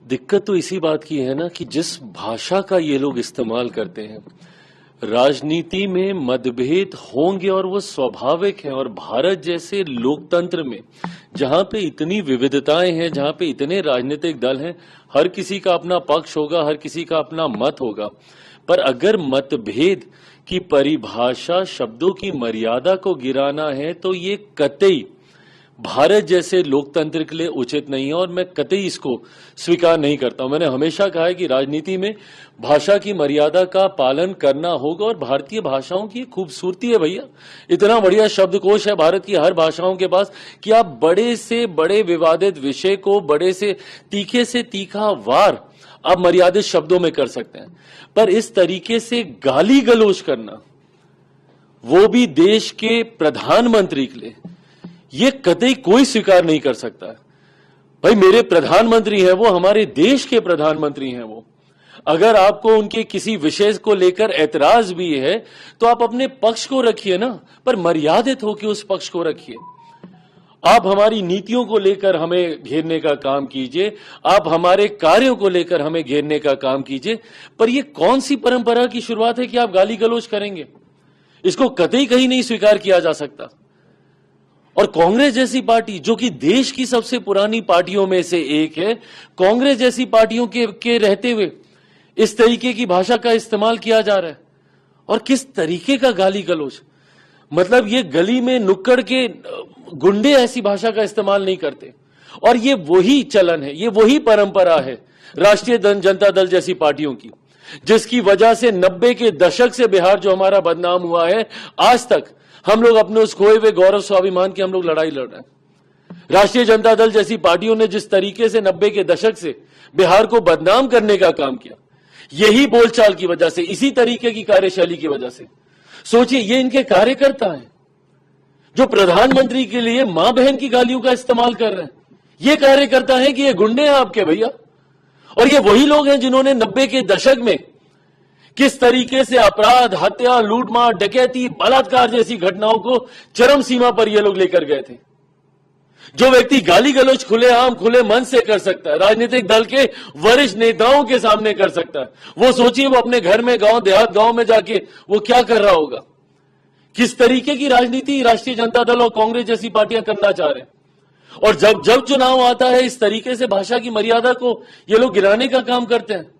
दिक्कत तो इसी बात की है ना कि जिस भाषा का ये लोग इस्तेमाल करते हैं, राजनीति में मतभेद होंगे और वो स्वाभाविक है। और भारत जैसे लोकतंत्र में जहां पे इतनी विविधताएं हैं, जहां पे इतने राजनीतिक दल हैं, हर किसी का अपना पक्ष होगा, हर किसी का अपना मत होगा। पर अगर मतभेद की परिभाषा शब्दों की मर्यादा को गिराना है तो ये कतई भारत जैसे लोकतंत्र के लिए उचित नहीं है और मैं कतई इसको स्वीकार नहीं करता हूं। मैंने हमेशा कहा है कि राजनीति में भाषा की मर्यादा का पालन करना होगा और भारतीय भाषाओं की खूबसूरती है भैया। इतना बढ़िया शब्दकोश है भारत की हर भाषाओं के पास कि आप बड़े से बड़े विवादित विषय को बड़े से तीखा वार आप मर्यादित शब्दों में कर सकते हैं। पर इस तरीके से गाली गलौज करना, वो भी देश के प्रधानमंत्री के लिए, ये कतई कोई स्वीकार नहीं कर सकता है। भाई मेरे प्रधानमंत्री हैं, वो हमारे देश के प्रधानमंत्री हैं। वो अगर आपको उनके किसी विषय को लेकर ऐतराज भी है तो आप अपने पक्ष को रखिए ना, पर मर्यादित होकर उस पक्ष को रखिए। आप हमारी नीतियों को लेकर हमें घेरने का काम कीजिए, आप हमारे कार्यों को लेकर हमें घेरने का काम कीजिए, पर यह कौन सी परंपरा की शुरुआत है कि आप गाली गलौज करेंगे? इसको कतई कहीं नहीं स्वीकार किया जा सकता। और कांग्रेस जैसी पार्टी जो कि देश की सबसे पुरानी पार्टियों में से एक है, कांग्रेस जैसी पार्टियों के रहते हुए इस तरीके की भाषा का इस्तेमाल किया जा रहा है। और किस तरीके का गाली गलौज, मतलब ये गली में नुक्कड़ के गुंडे ऐसी भाषा का इस्तेमाल नहीं करते। और ये वही चलन है, ये वही परंपरा है राष्ट्रीय जनता दल जैसी पार्टियों की, जिसकी वजह से 90 के दशक से बिहार जो हमारा बदनाम हुआ है, आज तक हम लोग अपने उस खोए हुए गौरव स्वाभिमान की हम लोग लड़ाई लड़ रहे हैं। राष्ट्रीय जनता दल जैसी पार्टियों ने जिस तरीके से 90 के दशक से बिहार को बदनाम करने का काम किया, यही बोलचाल की वजह से, इसी तरीके की कार्यशैली की वजह से। सोचिए, ये इनके कार्यकर्ता हैं जो प्रधानमंत्री के लिए मां बहन की गालियों का इस्तेमाल कर रहे हैं। ये कार्यकर्ता है कि ये गुंडे हैं आपके भैया? और ये वही लोग हैं जिन्होंने 90 के दशक में किस तरीके से अपराध, हत्या, लूटमार, डकैती, बलात्कार जैसी घटनाओं को चरम सीमा पर ये लोग लेकर गए थे। जो व्यक्ति गाली गलौज खुलेआम खुले मन से कर सकता है, राजनीतिक दल के वरिष्ठ नेताओं के सामने कर सकता है, वो सोचिए वो अपने घर में, गांव देहात गांव में जाके वो क्या कर रहा होगा। किस तरीके की राजनीति राष्ट्रीय जनता दल और कांग्रेस जैसी पार्टियां करना चाह रहे हैं। और जब चुनाव आता है, इस तरीके से भाषा की मर्यादा को ये लोग गिराने का काम करते हैं।